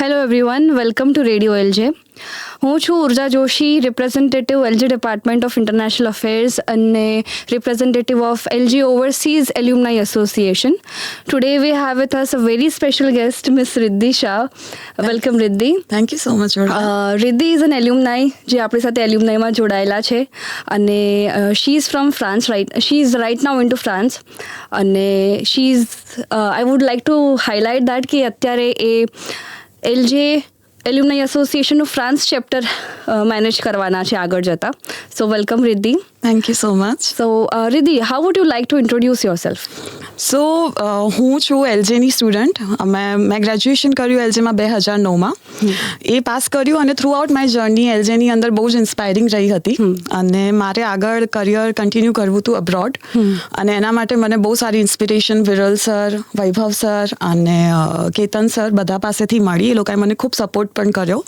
Hello everyone, welcome to radio LJ. હું છું Urja Joshi, representative LG department of international affairs અને representative of LG overseas alumni association. Today we have with us a very special guest, miss Riddhi Shah. Welcome Riddhi. Thank you so much. Riddhi is an alumni જે આપણી સાથે એલ્યુમનાઈમાં જોડાયેલા છે અને she is from France. She is right now in to France અને she is I would like two highlight that કે અત્યારે એ એલજે એલ્યુમનાઈ એસોસિએશનનું ફ્રાન્સ ચેપ્ટર મેનેજ કરવાના છે આગળ જતાં. So welcome Riddhi. Thank you so much. So Riddhi, how would you like to introduce yourself? So હું છું એલજેની સ્ટુડન્ટ. મેં ગ્રેજ્યુએશન કર્યું એલજેમાં 2009માં. એ પાસ કર્યું અને થ્રુ આઉટ માય જર્ની એલજેની અંદર બહુ જ ઇન્સ્પાયરિંગ રહી હતી અને મારે આગળ કરિયર કન્ટિન્યુ કરવું હતું અબ્રોડ. અને એના માટે મને બહુ સારી ઇન્સ્પિરેશન વિરલ સર, વૈભવ સર અને કેતન સર બધા પાસેથી મળી. એ લોકોએ મને ખૂબ સપોર્ટ પણ કર્યો.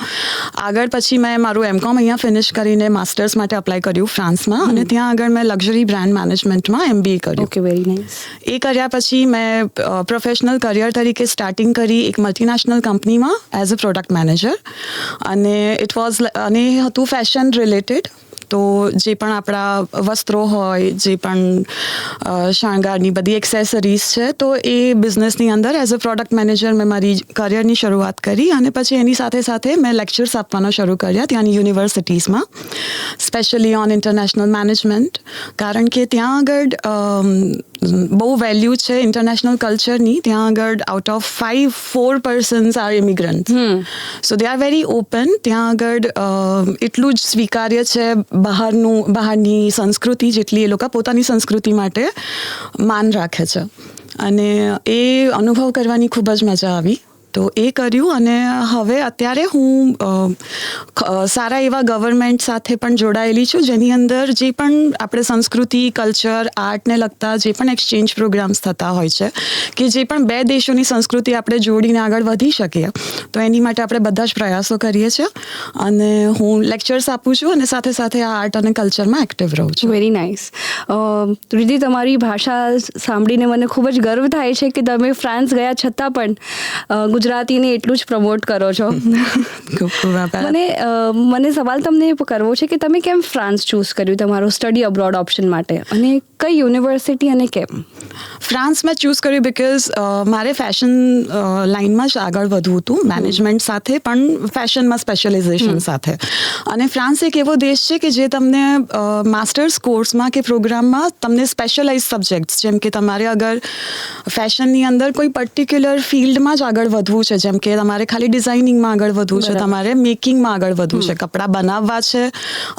આગળ પછી મેં મારું એમકોમ અહીંયા ફિનિશ કરીને માસ્ટર્સ માટે અપ્લાય કર્યું ફ્રાન્સમાં અને ત્યાં આગળ મેં લક્ઝરી બ્રાન્ડ મેનેજમેન્ટમાં MBA કર્યું. Okay, very nice. એ કર્યા પછી મેં પ્રોફેશનલ કરિયર તરીકે સ્ટાર્ટિંગ કરી એક મલ્ટીનેશનલ કંપનીમાં એઝ અ પ્રોડક્ટ મેનેજર. અને અને હતું ફેશન રિલેટેડ. તો જે પણ આપણા વસ્ત્રો હોય, જે પણ શણગારની બધી એક્સેસરીઝ છે, તો એ બિઝનેસની અંદર એઝ અ પ્રોડક્ટ મેનેજર મેં મારી કરિયરની શરૂઆત કરી. અને પછી એની સાથે સાથે મેં લેક્ચર્સ આપવાના શરૂ કર્યા ત્યાંની યુનિવર્સિટીઝમાં, સ્પેશિયલી ઓન ઇન્ટરનેશનલ મેનેજમેન્ટ. કારણ કે ત્યાં આગળ બહુ વેલ્યુ છે ઇન્ટરનેશનલ કલ્ચરની. ત્યાં આગળ out of 4 persons are immigrant. So they are very open. ત્યાં આગળ એટલું જ સ્વીકાર્ય છે બહારની સંસ્કૃતિ જેટલી એ લોકો પોતાની સંસ્કૃતિ માટે માન રાખે છે. અને એ અનુભવ કરવાની ખૂબ જ મજા આવી. તો એ કર્યું અને હવે અત્યારે હું સારા એવા ગવર્મેન્ટ સાથે પણ જોડાયેલી છું, જેની અંદર જે પણ આપણે સંસ્કૃતિ, કલ્ચર, આર્ટને લગતા જે પણ એક્સચેન્જ પ્રોગ્રામ્સ થતા હોય છે કે જે પણ બે દેશોની સંસ્કૃતિ આપણે જોડીને આગળ વધી શકીએ, તો એની માટે આપણે બધા જ પ્રયાસો કરીએ છીએ. અને હું લેક્ચર્સ આપું છું અને સાથે સાથે આ આર્ટ અને કલ્ચરમાં એક્ટિવ રહું છું. Very nice. રિદ્ધિ, તમારી ભાષા સાંભળીને મને ખૂબ જ ગર્વ થાય છે કે તમે ફ્રાન્સ ગયા છતાં પણ ગુજરાતીને એટલું જ પ્રમોટ કરો છો. ખૂબ ખૂબ આભાર. મને સવાલ તમને કરવો છે કે તમે કેમ ફ્રાન્સ ચૂઝ કર્યું તમારું સ્ટડી અબ્રોડ ઓપ્શન માટે, અને કઈ યુનિવર્સિટી અને કેમ? ફ્રાન્સ મેં ચૂઝ કર્યું બિકોઝ મારે ફેશન લાઇનમાં જ આગળ વધવું હતું, મેનેજમેન્ટ સાથે પણ ફેશનમાં સ્પેશિયલાઇઝેશન સાથે. અને ફ્રાન્સ એક એવો દેશ છે કે જે તમને માસ્ટર્સ કોર્સમાં કે પ્રોગ્રામમાં તમને સ્પેશિયલાઇઝ સબ્જેક્ટ્સ, જેમ કે તમારે અગર ફેશનની અંદર કોઈ પર્ટિક્યુલર ફિલ્ડમાં જ આગળ વધવું છે, જેમ કે તમારે ખાલી ડિઝાઇનિંગમાં આગળ વધવું છે, તમારે મેકિંગમાં આગળ વધવું છે, કપડાં બનાવવા છે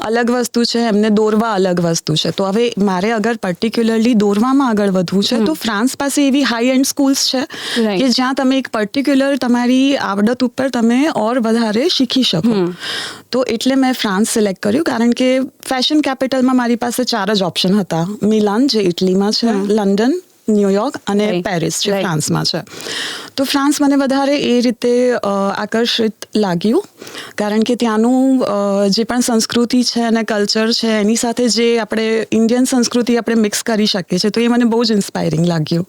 અલગ વસ્તુ છે, એમને દોરવા અલગ વસ્તુ છે. તો હવે મારે અગર પર્ટિક્યુલરલી દોરવામાં આગળ વધવું છે તો ફ્રાન્સ પાસે એવી હાઈ એન્ડ સ્કૂલ્સ છે કે જ્યાં તમે એક પર્ટિક્યુલર તમારી આવડત ઉપર તમે ઓર વધારે શીખી શકો. તો એટલે મેં ફ્રાન્સ સિલેક્ટ કર્યું, કારણ કે ફેશન કેપિટલમાં મારી પાસે 4 જ ઓપ્શન હતા. મિલાન જે ઇટલીમાં છે, લંડન, ન્યુયોર્ક અને પેરિસ જે ફ્રાન્સમાં છે. તો ફ્રાન્સ મને વધારે એ રીતે આકર્ષિત લાગ્યું, કારણ કે ત્યાંનું જે પણ સંસ્કૃતિ છે અને કલ્ચર છે એની સાથે જે આપણે ઇન્ડિયન સંસ્કૃતિ આપણે મિક્સ કરી શકીએ છીએ, તો એ મને બહુ જ ઇન્સ્પાયરિંગ લાગ્યું.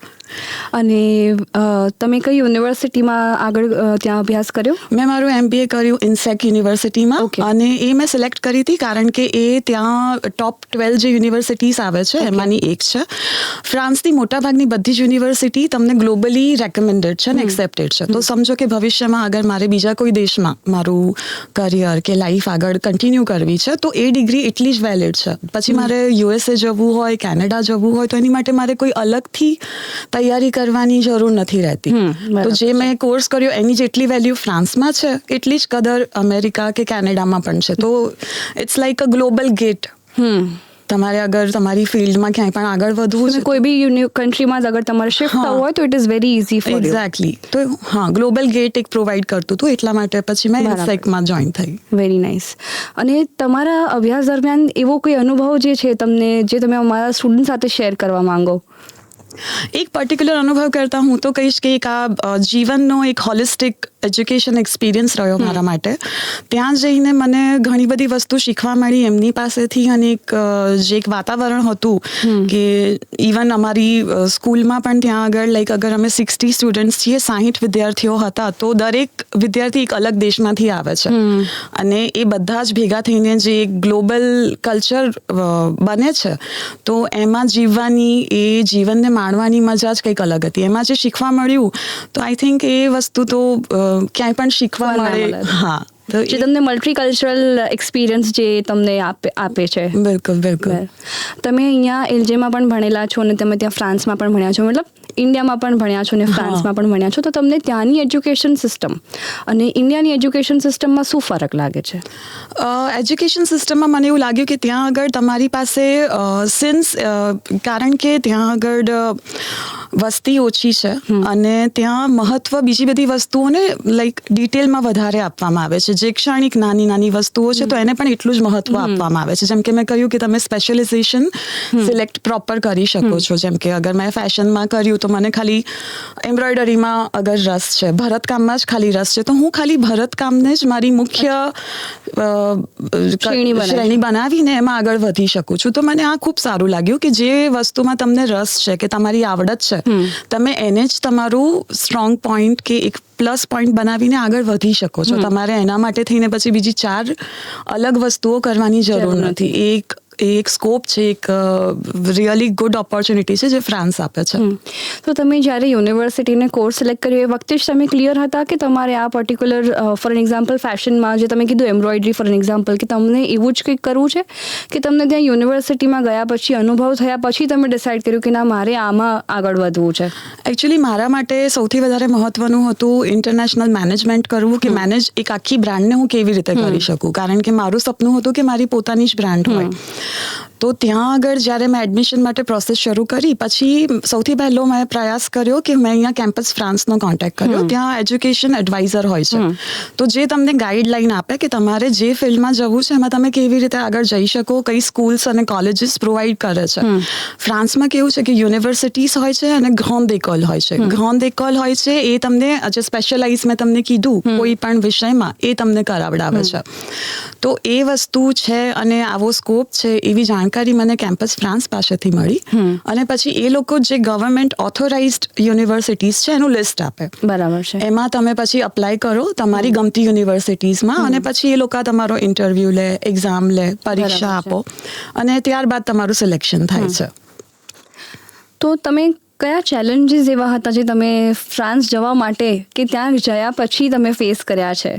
અને તમે કઈ યુનિવર્સિટીમાં આગળ ત્યાં અભ્યાસ કર્યો? મેં મારું MBA કર્યું ઇન્સેક યુનિવર્સિટીમાં. અને એ મેં સિલેક્ટ કરી હતી કારણ કે એ ત્યાં ટોપ 12 જે યુનિવર્સિટીઝ આવે છે એમાંની એક છે. ફ્રાન્સની મોટાભાગની બધી જ યુનિવર્સિટી તમને ગ્લોબલી રેકમેન્ડેડ છે અને એક્સેપ્ટેડ છે. તો સમજો કે ભવિષ્યમાં અગર મારે બીજા કોઈ દેશમાં મારું કરિયર કે લાઈફ આગળ કન્ટિન્યુ કરવી છે તો એ ડિગ્રી એટલી જ વેલિડ છે. પછી મારે USA જવું હોય, કેનેડા જવું હોય, તો એની માટે મારે કોઈ અલગથી તૈયારી કરવાની જરૂર નથી રહેતી. તો જે મેં કોર્સ કર્યો એની જેટલી વેલ્યુ ફ્રાન્સમાં છે એટલી જ કદર અમેરિકા કે કેનેડામાં પણ છે. તો it's like a global gate. તમારે અગર તમારી ફિલ્ડમાં ક્યાંય પણ આગળ વધવું છે, કોઈ બી કન્ટ્રીમાં અગર તમારે શિફ્ટ થવું હોય તો it is very easy for you. Exactly. તો હા, ગ્લોબલ ગેટ એક પ્રોવાઈડ કરતું હતું, એટલા માટે પછી મેં ઇન્સેકમાં જોઈન થઈ. Very nice. અને તમારા અભ્યાસ દરમિયાન એવો કોઈ અનુભવ જે છે તમને, જે તમે અમારા સ્ટુડન્ટ સાથે શેર કરવા માંગો? એક પર્ટિક્યુલર અનુભવ કરતાં હું તો કહીશ કે એક આ જીવનનો એક હોલિસ્ટિક એજ્યુકેશન એક્સપિરિયન્સ રહ્યો મારા માટે. ત્યાં જઈને મને ઘણી બધી વસ્તુ શીખવા મળી એમની પાસેથી, અને જે એક વાતાવરણ હતું કે ઇવન અમારી સ્કૂલમાં પણ ત્યાં આગળ લાઈક અગર અમે 60 સ્ટુડન્ટ્સ છીએ, 60 વિદ્યાર્થીઓ હતા, તો દરેક વિદ્યાર્થી એક અલગ દેશમાંથી આવે છે, અને એ બધા જ ભેગા થઈને જે એક ગ્લોબલ કલ્ચર બને છે, તો એમાં જીવવાની, એ જીવનને માણવાની મજા જ કંઈક અલગ હતી. એમાં જે શીખવા મળ્યું, તો આઈ થિંક એ વસ્તુ તો ક્યાંય પણ શીખવા મળે. હા, જે તમને મલ્ટી કલ્ચરલ એક્સપિરિયન્સ જે તમને આપે છે. બિલકુલ બિલકુલ. તમે અહીંયા એલજેમાં પણ ભણેલા છો, અને તમે ત્યાં ફ્રાન્સમાં પણ ભણ્યા છો, મતલબ ઇન્ડિયામાં પણ ભણ્યા છો ને ફ્રાન્સમાં પણ ભણ્યા છો, તો તમને ત્યાંની એજ્યુકેશન સિસ્ટમ અને ઇન્ડિયાની એજ્યુકેશન સિસ્ટમમાં શું ફરક લાગે છે? એજ્યુકેશન સિસ્ટમમાં મને એવું લાગ્યું કે ત્યાં આગળ તમારી પાસે કારણ કે ત્યાં આગળ વસ્તી ઓછી છે, અને ત્યાં મહત્વ બીજી બધી વસ્તુઓને લાઈક ડિટેલમાં વધારે આપવામાં આવે છે. જે ક્ષણિક નાની નાની વસ્તુઓ છે, તો એને પણ એટલું જ મહત્વ આપવામાં આવે છે. જેમ કે મેં કહ્યું કે તમે સ્પેશિયલાઇઝેશન સિલેક્ટ પ્રોપર કરી શકો છો. જેમ કે અગર મેં ફેશનમાં કર્યું, તો મને ખાલી એમ્બ્રોઇડરીમાં અગર રસ છે, ભરતકામમાં જ ખાલી રસ છે, તો હું ખાલી ભરતકામને જ મારી મુખ્ય શ્રેણી બનાવીને એમાં આગળ વધી શકું છું. તો મને આ ખૂબ સારું લાગ્યું કે જે વસ્તુમાં તમને રસ છે, કે તમારી આવડત છે, તમે એને જ તમારું સ્ટ્રોંગ પોઈન્ટ કે એક પ્લસ પોઈન્ટ બનાવીને આગળ વધી શકો છો. તમારે એના માટે થઈને પછી બીજી 4 અલગ વસ્તુઓ કરવાની જરૂર નથી. એક સ્કોપ છે, એક રિયલી ગુડ ઓપોર્ચ્યુનિટી છે જે ફ્રાન્સ આપે છે. તો તમે જ્યારે યુનિવર્સિટીને કોર્સ સિલેક્ટ કર્યો, એ વખતે જ તમે ક્લિયર હતા કે તમારે આ પર્ટિક્યુલર, ફોર એન એક્ઝામ્પલ ફેશનમાં જે તમે કીધું એમ્બ્રોઇડરી ફોર એન એક્ઝામ્પલ, કે તમને એવું જ કંઈક કરવું છે, કે તમને ત્યાં યુનિવર્સિટીમાં ગયા પછી, અનુભવ થયા પછી તમે ડિસાઇડ કર્યું કે ના, મારે આમાં આગળ વધવું છે? એકચ્યુઅલી મારા માટે સૌથી વધારે મહત્વનું હતું ઇન્ટરનેશનલ મેનેજમેન્ટ કરવું, કે એક આખી બ્રાન્ડને હું કેવી રીતે કરી શકું. કારણ કે મારું સપનું હતું કે મારી પોતાની જ બ્રાન્ડ હોય. તો ત્યાં આગળ જ્યારે મેં એડમિશન માટે પ્રોસેસ શરૂ કરી, પછી સૌથી પહેલો મેં પ્રયાસ કર્યો કે મેં અહીંયા કેમ્પસ ફ્રાન્સનો કોન્ટેક્ટ કર્યો. ત્યાં એજ્યુકેશન એડવાઇઝર હોય છે, તો જે તમને ગાઈડલાઈન આપે કે તમારે જે ફિલ્ડમાં જવું છે, એમાં તમે કેવી રીતે આગળ જઈ શકો, કઈ સ્કૂલ્સ અને કોલેજીસ પ્રોવાઈડ કરે છે. ફ્રાન્સમાં કેવું છે કે યુનિવર્સિટીઝ હોય છે અને ગ્રાન્ડ એકોલ હોય છે. ગ્રાન્ડ એકોલ હોય છે, એ તમને જે સ્પેશિયલાઇઝ મેં તમને કીધું કોઈ પણ વિષયમાં, એ તમને કરાવડાવે છે. તો એ વસ્તુ છે, અને આવો સ્કોપ છે, એવી જાણકારી મને કેમ્પસ ફ્રાન્સ પાસેથી મળી. અને પછી એ લોકો જે ગવર્મેન્ટ ઓથોરાઇઝડ યુનિવર્સિટીઝ છે એનું લિસ્ટ આપે. બરાબર છે. એમાં તમે પછી અપ્લાય કરો તમારી ગમતી યુનિવર્સિટીઝમાં, અને પછી એ લોકો તમારો ઇન્ટરવ્યૂ લે, એક્ઝામ લે, પરીક્ષા આપો, અને ત્યારબાદ તમારું સિલેક્શન થાય છે. તો તમે કયા ચેલેન્જીસ એવા હતા જે તમે ફ્રાન્સ જવા માટે કે ત્યાં ગયા પછી તમે ફેસ કર્યા છે?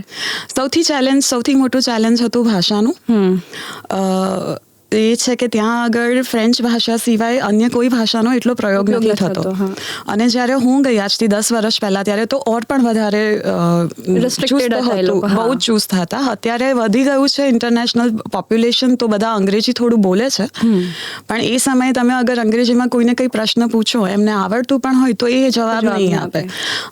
સૌથી મોટું ચેલેન્જ હતું ભાષાનું. એ છે કે ત્યાં આગળ ફ્રેન્ચ ભાષા સિવાય અન્ય કોઈ ભાષાનો એટલો પ્રયોગ નથી થતો. અને જ્યારે હું ગઈ આજથી 10 વર્ષ પહેલા, ત્યારે તો ઓર પણ વધારે ચુસ્ત હતું, બહુ જ ચુસ્ત હતા. અત્યારે વધી ગયું છે ઇન્ટરનેશનલ પોપ્યુલેશન, તો બધા અંગ્રેજી થોડું બોલે છે, પણ એ સમયે તમે અગર અંગ્રેજીમાં કોઈને કંઈ પ્રશ્ન પૂછો, એમને આવડતું પણ હોય, તો એ જવાબ નહીં આપે.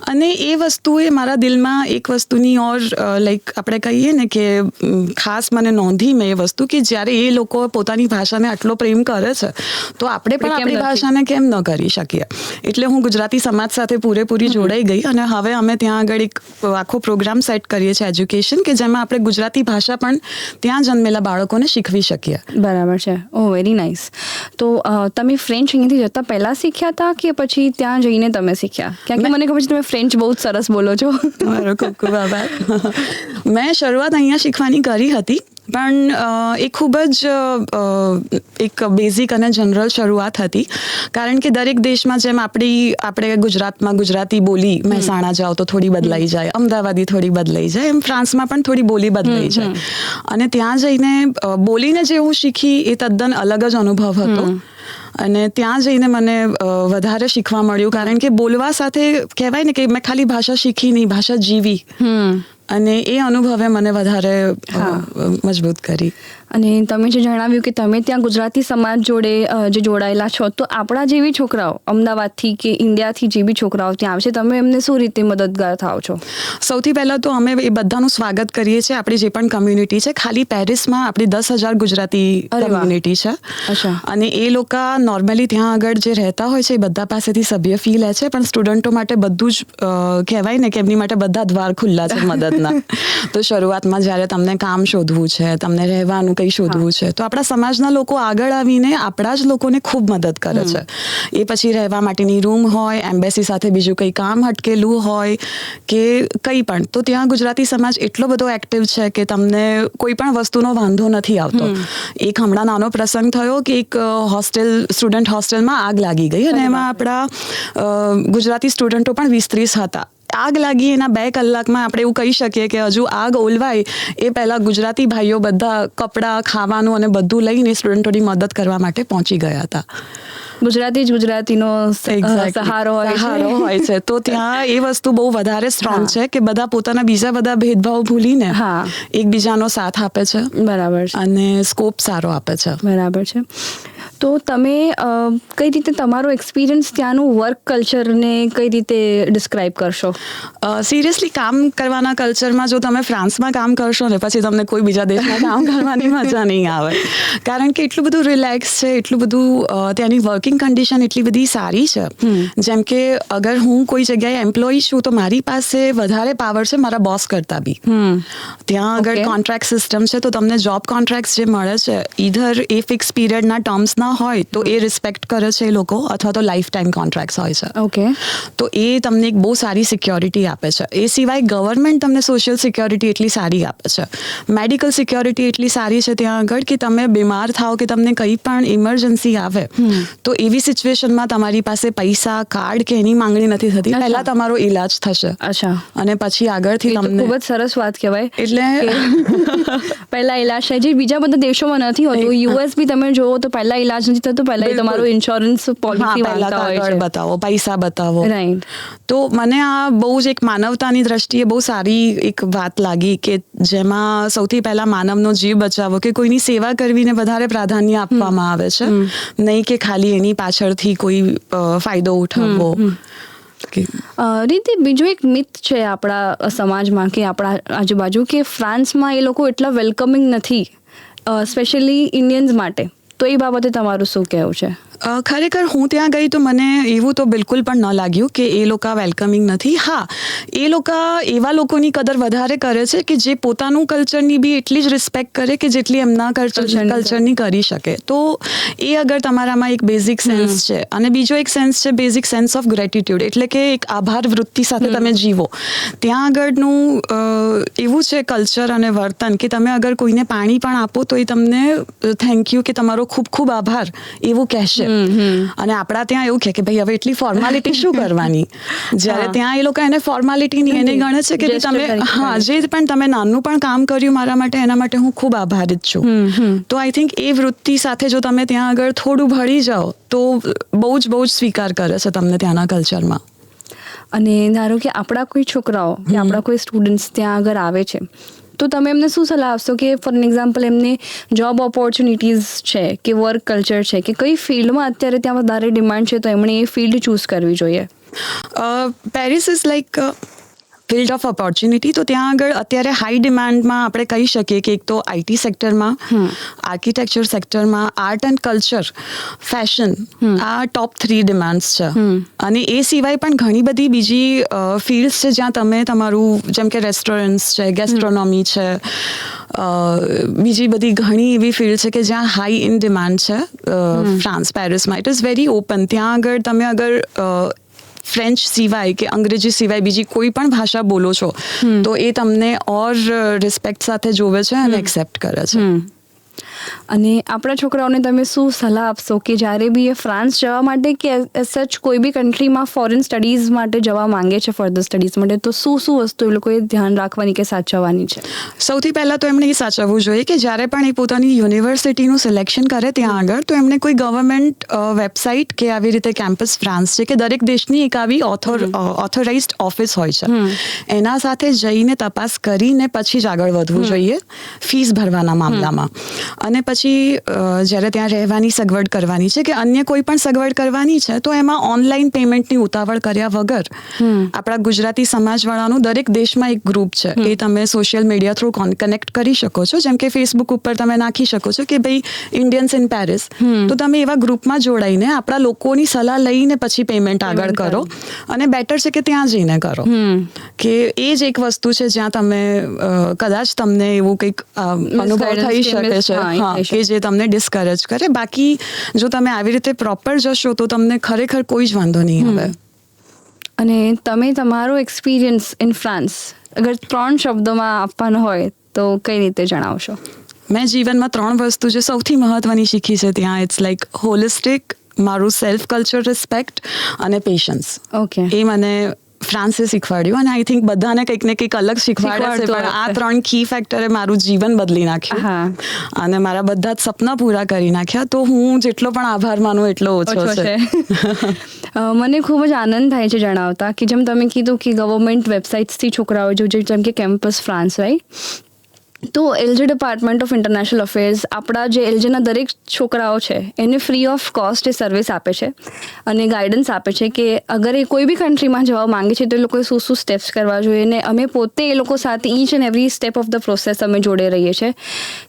અને એ વસ્તુએ મારા દિલમાં એક વસ્તુની ઓર લાઈક આપણે કહીએ ને કે ખાસ મને નોંધી મેં એ વસ્તુ, કે જ્યારે એ લોકો પોતાની ભાષાને આટલો પ્રેમ કરે છે, તો આપણે પણ આપણી ભાષાને કેમ ન કરી શકીએ. એટલે હું ગુજરાતી સમાજ સાથે પૂરેપૂરી જોડાઈ ગઈ, અને હવે અમે ત્યાં આગળ એક આખો પ્રોગ્રામ સેટ કરીએ છીએ એજ્યુકેશન, કે જેમાં આપણે ગુજરાતી ભાષા પણ ત્યાં જન્મેલા બાળકોને શીખવી શકીએ. બરાબર છે. ઓહ, વેરી નાઇસ. તો તમે ફ્રેન્ચ અહીંયાથી જતા પહેલાં શીખ્યા હતા કે પછી ત્યાં જઈને તમે શીખ્યા? કારણ કે મને ખબર છે તમે ફ્રેન્ચ બહુ જ સરસ બોલો છો. તમારો ખૂબ ખૂબ આભાર. મેં શરૂઆત અહીંયા શીખવાની કરી હતી, પણ એ ખૂબ જ એક બેઝિક અને જનરલ શરૂઆત હતી. કારણ કે દરેક દેશમાં જેમ આપણે ગુજરાતમાં ગુજરાતી બોલી મહેસાણા જાઓ તો થોડી બદલાઈ જાય, અમદાવાદી થોડી બદલાઈ જાય, એમ ફ્રાન્સમાં પણ થોડી બોલી બદલાઈ જાય. અને ત્યાં જઈને બોલીને જે હું શીખી, એ તદ્દન અલગ જ અનુભવ હતો. અને ત્યાં જઈને મને વધારે શીખવા મળ્યું, કારણ કે બોલવા સાથે કહેવાય ને કે મેં ખાલી ભાષા શીખી નહીં, ભાષા જીવી. અને એ અનુભવે મને વધારે મજબૂત કરી. અને તમે જે જણાવ્યું કે તમે ત્યાં ગુજરાતી સમાજ જોડે જે જોડાયેલા છો, તો આપણા જેવી છોકરાઓ અમદાવાદથી કે ઇન્ડિયાથી જે બી છોકરાઓ ત્યાં આવે છે, તમે એમને શું રીતે મદદગાર થાવ છો? સૌથી પહેલાં તો અમે એ બધાનું સ્વાગત કરીએ છીએ. આપણી જે પણ કમ્યુનિટી છે, ખાલી પેરિસમાં આપણી 10,000 ગુજરાતી કમ્યુનિટી છે. અચ્છા. અને એ લોકો નોર્મલી ત્યાં આગળ જે રહેતા હોય છે એ બધા પાસેથી સભ્ય ફી લે છે, પણ સ્ટુડન્ટો માટે બધું જ કહેવાય ને કે એમની માટે બધા દ્વાર ખુલ્લા છે મદદના. તો શરૂઆતમાં જ્યારે તમને કામ શોધવું છે, તમને રહેવાનું કંઈ શોધવું છે, તો આપણા સમાજના લોકો આગળ આવીને આપણા જ લોકોને ખૂબ મદદ કરે છે. એ પછી રહેવા માટેની રૂમ હોય, એમ્બેસી સાથે બીજું કંઈ કામ અટકેલું હોય કે કંઈ પણ, તો ત્યાં ગુજરાતી સમાજ એટલો બધો એક્ટિવ છે કે તમને કોઈ પણ વસ્તુનો વાંધો નથી આવતો. એક હમણાં નાનો પ્રસંગ થયો કે એક સ્ટુડન્ટ હોસ્ટેલમાં આગ લાગી ગઈ અને એમાં આપણા ગુજરાતી સ્ટુડન્ટો પણ 20-30 હતા. આગ લાગી એના 2 કલાકમાં આપણે એવું કહી શકીએ કે હજુ આગ ઓલવાય એ પહેલાં ગુજરાતી ભાઈઓ બધા કપડાં, ખાવાનું અને બધું લઈને સ્ટુડન્ટોની મદદ કરવા માટે પહોંચી ગયા હતા. ગુજરાતીનો સહારો હોય છે. તો ત્યાં એ વસ્તુ બહુ વધારે સ્ટ્રોંગ છે કે બધા પોતાના બીજા બધા ભેદભાવ ભૂલીને એકબીજાનો સાથ આપે છે. બરાબર છે. અને સ્કોપ સારો આપે છે. બરાબર છે. તો તમે કઈ રીતે તમારો એક્સપિરિયન્સ ત્યાંનું વર્ક કલ્ચરને કઈ રીતે ડિસ્ક્રાઇબ કરશો? સિરિયસલી કામ કરવાના કલ્ચરમાં જો તમે ફ્રાન્સમાં કામ કરશો ને પછી તમને કોઈ બીજા દેશમાં કામ કરવાની મજા નહીં આવે. કારણ કે એટલું બધું રિલેક્સ છે, એટલું બધું ત્યાંની વર્કિંગ કન્ડિશન એટલી બધી સારી છે. જેમ કે અગર હું કોઈ જગ્યાએ એમ્પ્લોય છું તો મારી પાસે વધારે પાવર છે મારા બોસ કરતાં બી. ત્યાં આગળ કોન્ટ્રાક્ટ સિસ્ટમ છે, તો તમને જોબ કોન્ટ્રાક્ટ જે મળે છે ઈધર એ ફિક્સ પીરિયડના ટર્મ્સના હોય તો એ રિસ્પેક્ટ કરે છે એ લોકો, અથવા તો લાઈફ ટાઈમ કોન્ટ્રાક્ટ હોય છે. ઓકે. તો એ તમને એક બહુ સારી સિક્યોરિટી આપે છે. એ સિવાય ગવર્મેન્ટ તમને સોશિયલ સિક્યોરિટી એટલી સારી આપે છે. મેડિકલ સિક્યોરિટી એટલી સારી છે ત્યાં આગળ કે તમે બીમાર થાવ કે તમને કંઈ પણ ઇમરજન્સી આવે તો એવી સિચ્યુએશનમાં તમારી પાસે પૈસા, કાર્ડ કે એની માંગણી નથી થતી. પહેલા તમારો ઈલાજ થશે. અચ્છા. અને પછી આગળથી તમને ખૂબ જ સરસ વાત કહેવાય. એટલે પહેલા ઈલાજ થાય, જે બીજા બધા દેશોમાં નથી હોતું. યુએસ બી તમે જોવો તો પહેલા ઈલાજ નથી થતો, પહેલા તમારો ઇન્સ્યોરન્સ પોલિસી માંગતા હોય છે. બતાવો, પૈસા બતાવો. રાઈટ. તો મને આ બહુ જ એક માનવતાની દ્રષ્ટિએ બહુ સારી એક વાત લાગી કે જેમાં સૌથી પહેલા માનવનો જીવ બચાવો કે કોઈની સેવા કરવીને વધારે પ્રાધાન્ય આપવામાં આવે છે, નહીં કે ખાલી એની પાછળથી કોઈ ફાયદો ઉઠાવવો. રીતિ બીજું એક મિથ છે આપણા સમાજમાં કે આપણા આજુબાજુ કે ફ્રાન્સમાં એ લોકો એટલા વેલકમિંગ નથી, સ્પેશિયલી ઇન્ડિયન્સ માટે. તો એ બાબતે તમારું શું કહેવું છે? ખરેખર હું ત્યાં ગઈ તો મને એવું તો બિલકુલ પણ ન લાગ્યું કે એ લોકો વેલકમિંગ નથી. હા, એ લોકો એવા લોકોની કદર વધારે કરે છે કે જે પોતાનું કલ્ચરની બી એટલી જ રિસ્પેક્ટ કરે કે જેટલી એમના કલ્ચરની કરી શકે. તો એ અગર તમારામાં એક બેઝિક સેન્સ છે. અને બીજો એક સેન્સ છે બેઝિક સેન્સ ઓફ ગ્રેટિટ્યુડ, એટલે કે એક આભાર વૃત્તિ સાથે તમે જીવો. ત્યાં આગળનું એવું છે કલ્ચર અને વર્તન કે તમે અગર કોઈને પાણી પણ આપો તો એ તમને થેન્ક યુ કે તમારો ખૂબ ખૂબ આભાર એવું કહેશે. અને આપણા ત્યાં એવું કે ભાઈ હવે એટલી ફોર્માલિટી શું કરવાની, જ્યારે ત્યાં એ લોકો એને ફોર્માલિટી એને ગણે છે કે તમે જે પણ તમે નાનું પણ કામ કર્યું મારા માટે, એના માટે હું ખૂબ આભારિત છું. તો આઈ થિંક એ વૃત્તિ સાથે જો તમે ત્યાં આગળ થોડું ભળી જાઓ તો બહુ જ સ્વીકાર કરે છે તમને ત્યાંના કલ્ચરમાં. અને ધારો કે આપણા કોઈ છોકરાઓ કે આપણા કોઈ સ્ટુડન્ટ્સ ત્યાં આગળ આવે છે, તો તમે એમને શું સલાહ આપશો કે ફોર એક્ઝામ્પલ એમને જોબ ઓપોર્ચ્યુનિટીઝ છે કે વર્ક કલ્ચર છે કે કઈ ફિલ્ડમાં અત્યારે ત્યાં વધારે ડિમાન્ડ છે તો એમણે એ ફિલ્ડ ચૂઝ કરવી જોઈએ? Paris is like field of opportunity. તો ત્યાં આગળ અત્યારે હાઈ ડિમાન્ડમાં આપણે કહી શકીએ કે એક તો આઈટી સેક્ટરમાં, આર્કિટેક્ચર સેક્ટરમાં, આર્ટ એન્ડ કલ્ચર, ફેશન, આ ટોપ 3 ડિમાન્ડ્સ છે. અને એ સિવાય પણ ઘણી બધી બીજી ફિલ્ડ્સ છે જ્યાં તમે તમારું, જેમ કે રેસ્ટોરન્ટ્સ છે, ગેસ્ટ્રોનોમી છે, બીજી બધી ઘણી એવી ફિલ્ડ છે કે જ્યાં હાઈ ઇન ડિમાન્ડ છે. ફ્રાન્સ, પેરિસમાં ઇટ ઇઝ વેરી ઓપન. ત્યાં આગળ તમે અગર ફ્રેન્ચ સિવાય કે અંગ્રેજી સિવાય બીજી કોઈ પણ ભાષા બોલો છો તો એ તમને ઓર રિસ્પેક્ટ સાથે જોવે છે અને એક્સેપ્ટ કરે છે. અને આપણા છોકરાઓને તમે શું સલાહ આપશો કે જ્યારે બી એ ફ્રાન્સ જવા માટે કે સચ કોઈ બી કન્ટ્રીમાં ફોરેન સ્ટડીઝ માટે જવા માંગે છે ફર્ધર સ્ટડીઝ માટે, તો શું વસ્તુ એ લોકોએ ધ્યાન રાખવાની કે સાચવવાની છે? સૌથી પહેલાં તો એમણે એ સાચવવું જોઈએ કે જ્યારે પણ એ પોતાની યુનિવર્સિટીનું સિલેક્શન કરે ત્યાં આગળ, તો એમને કોઈ ગવર્મેન્ટ વેબસાઇટ કે આવી રીતે કેમ્પસ ફ્રાન્સ છે કે દરેક દેશની એક આવી ઓથોરાઇઝડ ઓફિસ હોય છે, એના સાથે જઈને તપાસ કરીને પછી જ આગળ વધવું જોઈએ ફીસ ભરવાના મામલામાં. અને પછી જ્યારે ત્યાં રહેવાની સગવડ કરવાની છે કે અન્ય કોઈ પણ સગવડ કરવાની છે, તો એમાં ઓનલાઈન પેમેન્ટની ઉતાવળ કર્યા વગર આપણા ગુજરાતી સમાજવાળાનું દરેક દેશમાં એક ગ્રુપ છે, એ તમે સોશિયલ મીડિયા થ્રુ કનેક્ટ કરી શકો છો. જેમ કે ફેસબુક ઉપર તમે નાખી શકો છો કે ભાઈ ઇન્ડિયન્સ ઇન પેરિસ, તો તમે એવા ગ્રુપમાં જોડાઈને આપણા લોકોની સલાહ લઈને પછી પેમેન્ટ આગળ કરો. અને બેટર છે કે ત્યાં જઈને કરો, કે એ જ એક વસ્તુ છે જ્યાં તમે કદાચ તમને એવું કંઈક અનુભવ થઈ શકે છે કે જે તમને ડિસ્કરેજ કરે. બાકી જો તમે આવી રીતે પ્રોપર જશો તો તમને ખરેખર કોઈ જ વાંધો નહીં આવે. અને તમે તમારો એક્સપિરિયન્સ ઇન ફ્રાન્સ અગર 3 શબ્દોમાં આપવાનો હોય તો કઈ રીતે જણાવશો? મેં જીવનમાં 3 વસ્તુ જે સૌથી મહત્વની શીખી છે ત્યાં, ઇટ્સ લાઈક હોલિસ્ટિક, મારું સેલ્ફ કલ્ચર રિસ્પેક્ટ અને પેશન્સ. ઓકે. એ મને ફ્રાન્સે શીખવાડ્યું, અને આઈ થિંક બધાને કંઈક ને કંઈક અલગ શીખવાડે છે, પણ આ 3 કી ફેક્ટરે મારું જીવન બદલી નાખ્યું અને મારા બધા જ સપના પૂરા કરી નાખ્યા. તો હું જેટલો પણ આભાર માનું એટલો ઓછો છે. મને ખૂબ જ આનંદ થાય છે જણાવતા કે જેમ તમે કીધું કે ગવર્મેન્ટ વેબસાઇટ્સથી છોકરાઓ જેમ કે કેમ્પસ ફ્રાન્સ, રાઈટ? તો LJ department of international affairs આપણા જે એલજેના દરેક છોકરાઓ છે એને free of cost A service આપે છે અને ગાઈડન્સ આપે છે કે અગર એ કોઈ બી કન્ટ્રીમાં જવા માંગે છે તો એ લોકોએ શું સ્ટેપ્સ કરવા જોઈએ. ને અમે પોતે એ લોકો સાથે each and every step of the process અમે જોડે રહીએ છીએ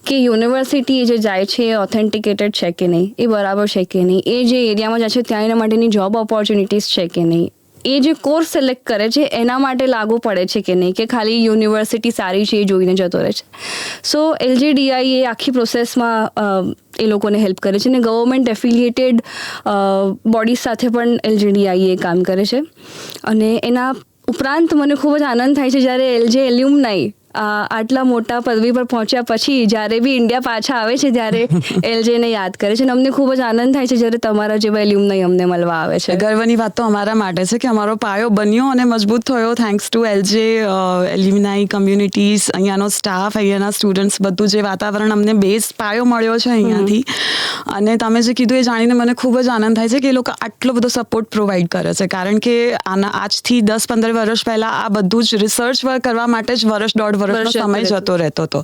કે યુનિવર્સિટી જે જાય છે એ ઓથેન્ટિકેટેડ છે કે નહીં, એ બરાબર છે કે નહીં, એ જે એરિયામાં જાય છે ત્યાં એના માટેની જોબ ઓપોર્ચ્યુનિટીઝ છે કે નહીં, એ જે કોર્સ સિલેક્ટ કરે છે એના માટે લાગુ પડે છે કે નહીં, કે ખાલી યુનિવર્સિટી સારી છે એ જોઈને જતો રહે છે. સો એલજેડીઆઈ એ આખી પ્રોસેસમાં એ લોકોને હેલ્પ કરે છે અને ગવર્મેન્ટ એફિલિએટેડ બોડીઝ સાથે પણ એલજેડીઆઈ એ કામ કરે છે. અને એના ઉપરાંત મને ખૂબ જ આનંદ થાય છે જ્યારે એલજે એલ્યુમનાઈ આટલા મોટા પદવી પર પહોંચ્યા પછી જ્યારે બી ઇન્ડિયા પાછા આવે છે ત્યારે એલજેને યાદ કરે છે. અને અમને ખૂબ જ આનંદ થાય છે જ્યારે તમારા જેવા એલ્યુમનાઈ અમને મળવા આવે છે. ગર્વની વાત તો અમારા માટે છે કે અમારો પાયો બન્યો અને મજબૂત થયો thanks to LJ, alumni communities, અહીંયાનો સ્ટાફ, અહીંયાના સ્ટુડન્ટ્સ, બધું જે વાતાવરણ અમને બેઝ પાયો મળ્યો છે અહીંયાથી. અને તમે જે કીધું એ જાણીને મને ખૂબ જ આનંદ થાય છે કે એ લોકો આટલો બધો સપોર્ટ પ્રોવાઈડ કરે છે, કારણ કે આજથી 10-15 વર્ષ પહેલાં આ બધું જ રિસર્ચ વર્ક કરવા માટે જ વર્ષ વર્ષનો સમય જતો રહેતો હતો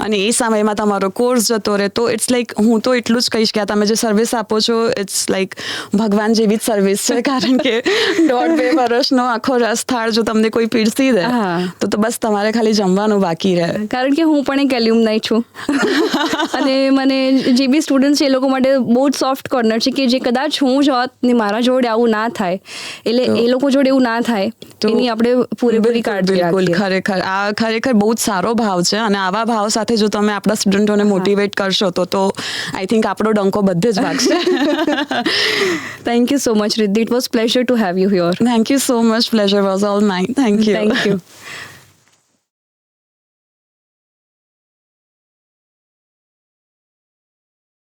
અને એ સમયમાં તમારો કોર્સ જતો રહેતો. ઇટ્સ લાઈક હું તો એટલું જ કહીશ કે તમે જે સર્વિસ આપો છો ઇટ્સ લાઈક ભગવાન જેવી જ સર્વિસ છે, કારણ કે 1.5-2 વર્ષનો આખો રસથાળ જો તમને કોઈ પીરસી દે તો બસ તમારે ખાલી જમવાનું બાકી રહે. કારણ કે હું પણ એક એલ્યુમનાઈ છું અને મને જે બી સ્ટુડન્ટ છે એ લોકો માટે બહુ જ સોફ્ટ કોર્નર છે કે જે કદાચ હું જોત ને મારા જોડે આવું ના થાય, એટલે એ લોકો જોડે એવું ના થાય એની આપણે પૂરેપૂરી કાળજી રાખીએ. ખરેખર બહુ જ સારો ભાવ છે અને આવા ભાવ સાથે જો તમે આપણા સ્ટુડન્ટોને મોટિવેટ કરશો તો આઈ થિંક આપણો ડંકો બધે જ વાગશે. Thank you so much Riddhi, it was pleasure to have you here. Thank you so much, pleasure was all mine. Thank you.